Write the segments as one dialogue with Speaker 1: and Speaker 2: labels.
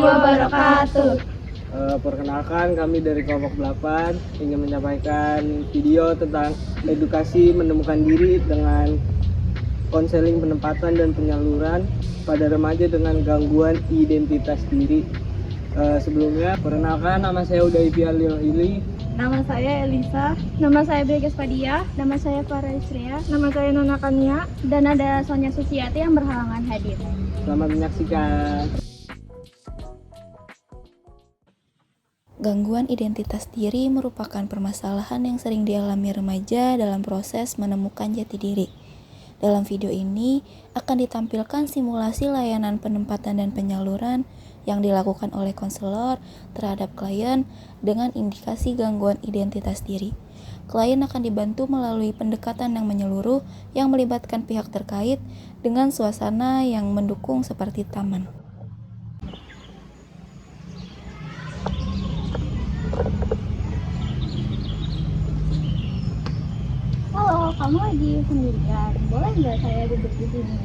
Speaker 1: wabarakatuh.
Speaker 2: Perkenalkan, kami dari kelompok 8 ingin menyampaikan video tentang edukasi menemukan diri dengan konseling penempatan dan penyaluran pada remaja dengan gangguan identitas diri. Sebelumnya, perkenalkan, nama saya Udayfi Alilhili.
Speaker 1: Nama saya Elisa. Nama saya Beges Padia. Nama saya Farah Isria. Nama saya Nona Kania. Dan ada Sonia Susiati yang berhalangan hadir.
Speaker 2: Selamat menyaksikan.
Speaker 3: Gangguan identitas diri merupakan permasalahan yang sering dialami remaja dalam proses menemukan jati diri. Dalam video ini akan ditampilkan simulasi layanan penempatan dan penyaluran yang dilakukan oleh konselor terhadap klien dengan indikasi gangguan identitas diri. Klien akan dibantu melalui pendekatan yang menyeluruh yang melibatkan pihak terkait dengan suasana yang mendukung seperti taman.
Speaker 1: Halo, kamu lagi sendirian? Boleh nggak saya duduk di sini?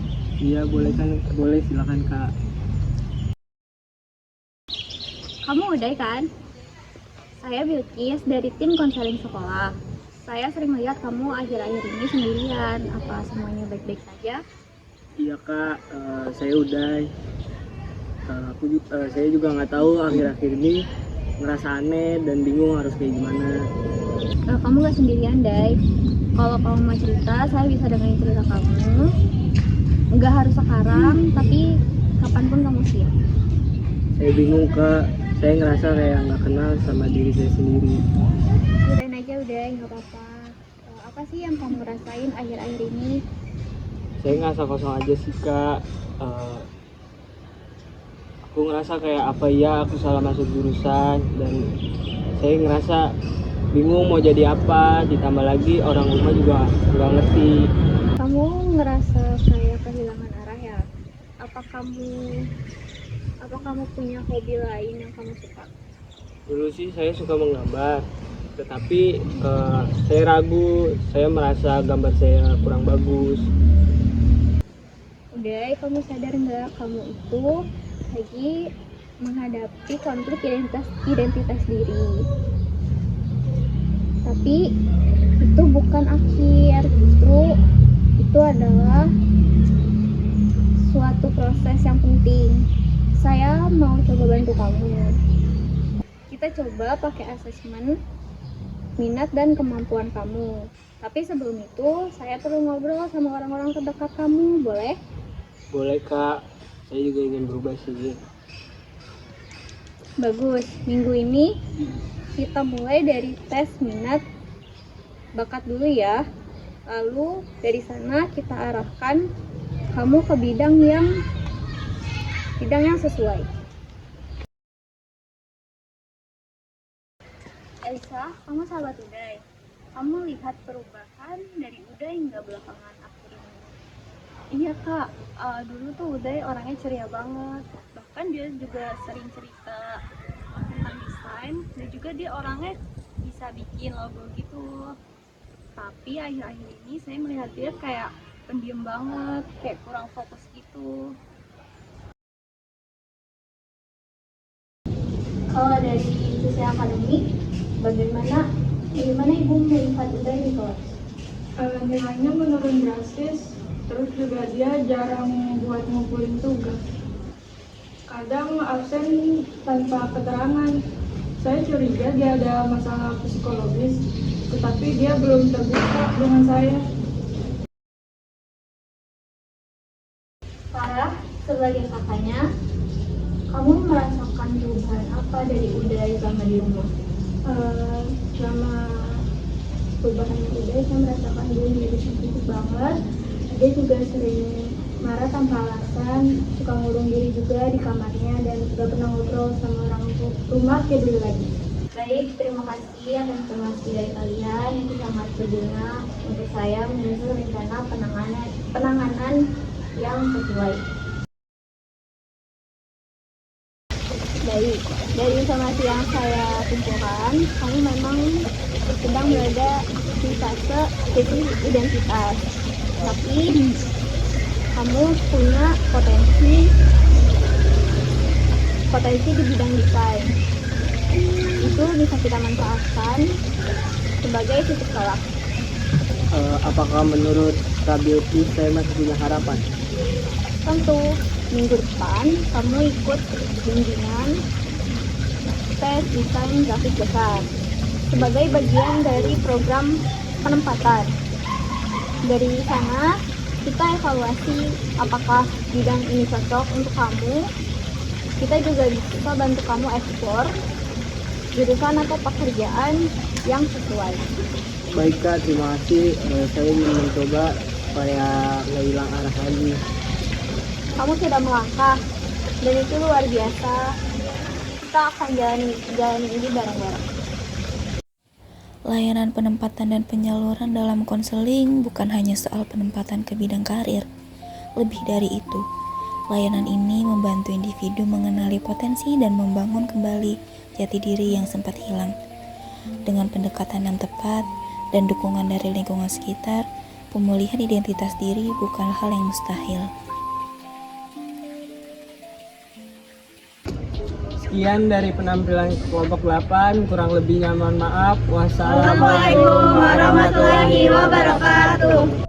Speaker 2: Iya, boleh, silakan Kak.
Speaker 1: Kamu udah kan? Saya Bilkis dari tim konseling sekolah. Saya sering melihat kamu akhir-akhir ini sendirian. Apa semuanya baik-baik saja?
Speaker 2: Iya Kak, saya Uday. Saya juga nggak tahu akhir-akhir ini ngerasa aneh dan bingung harus kayak gimana.
Speaker 1: Kamu gak sendirian, Day. Kalau kamu mau cerita, saya bisa dengerin cerita kamu. Nggak harus sekarang, tapi kapanpun kamu siap.
Speaker 2: Saya bingung Kak, saya ngerasa kayak nggak kenal sama diri saya sendiri.
Speaker 1: Udahin aja, udah, nggak apa-apa. Apa sih yang kamu rasain akhir-akhir ini?
Speaker 2: Saya ngerasa kosong aja sih Kak. Aku ngerasa kayak apa ya aku salah masuk jurusan, dan saya ngerasa bingung mau jadi apa, ditambah lagi orang rumah juga nggak ngerti.
Speaker 1: Kamu ngerasa kayak kehilangan arah ya? Apa kamu punya hobi lain yang kamu suka?
Speaker 2: Dulu sih saya suka menggambar, tetapi saya ragu, saya merasa gambar saya kurang bagus.
Speaker 1: Udah, kamu sadar nggak kamu itu lagi menghadapi konflik identitas diri? Tapi itu bukan akhir, justru itu adalah suatu proses yang penting. Saya mau coba bantu kamu. Kita coba pakai asesmen minat dan kemampuan kamu. Tapi sebelum itu, saya perlu ngobrol sama orang-orang terdekat kamu, boleh?
Speaker 2: Boleh Kak, saya juga ingin berubah sih.
Speaker 1: Bagus, minggu ini kita mulai dari tes minat bakat dulu ya. Lalu dari sana kita arahkan kamu ke bidang yang sesuai. Elisa, kamu sahabat Uday. Kamu lihat perubahan dari Uday hingga belakangan akhir ini. Iya Kak, dulu tuh Uday orangnya ceria banget. Bahkan dia juga sering cerita tentang desain, dan juga dia orangnya bisa bikin logo gitu. Tapi akhir-akhir ini saya melihat dia kayak pendiam banget, kayak kurang fokus gitu. Kalau dari sisi akademik, bagaimana Ibu melihat Uday di kelas?
Speaker 4: Nilainya menurun drastis, terus juga dia jarang buat ngumpulin tugas. Kadang absen tanpa keterangan. Saya curiga dia ada masalah psikologis, tetapi dia belum terbuka dengan saya.
Speaker 1: Farah, sebagai kakaknya, kamu merasakan perubahan apa dari Uday sama di rumah?
Speaker 4: Selama perubahan Uday, saya merasakan dia jadi sensitif banget. Dia juga sering marah tanpa alasan, suka ngurung diri juga di kamarnya, dan juga pernah ngobrol sama orang rumah kayak dulu lagi.
Speaker 1: Baik, terima kasih atas informasi dari kalian yang sangat berguna untuk saya menyusun rencana penanganan yang sesuai. Baik, dari informasi yang saya kumpulkan, kamu memang sedang berada di fase krisis identitas. Tapi kamu punya potensi berpotensi di bidang desain. Itu bisa kita manfaatkan sebagai titik tolak.
Speaker 2: Apakah menurut Kak Beauty saya masih punya harapan?
Speaker 1: Tentu, minggu depan kamu ikut bimbingan tes desain grafis besar sebagai bagian dari program penempatan. Dari sana, kita evaluasi apakah bidang ini cocok untuk kamu. Kita juga bisa bantu kamu eksplor jurusan atau pekerjaan yang sesuai.
Speaker 2: Baik Kak, terima kasih. Saya ingin mencoba supaya nggak hilang arah lagi.
Speaker 1: Kamu sudah melangkah, dan itu luar biasa. Kita akan jalani ini bareng-bareng.
Speaker 3: Layanan penempatan dan penyaluran dalam konseling bukan hanya soal penempatan ke bidang karir. Lebih dari itu, layanan ini membantu individu mengenali potensi dan membangun kembali jati diri yang sempat hilang. Dengan pendekatan yang tepat dan dukungan dari lingkungan sekitar, pemulihan identitas diri bukan hal yang mustahil.
Speaker 2: Sekian dari penampilan kelompok 8, kurang lebihnya mohon maaf.
Speaker 1: Assalamualaikum warahmatullahi wabarakatuh.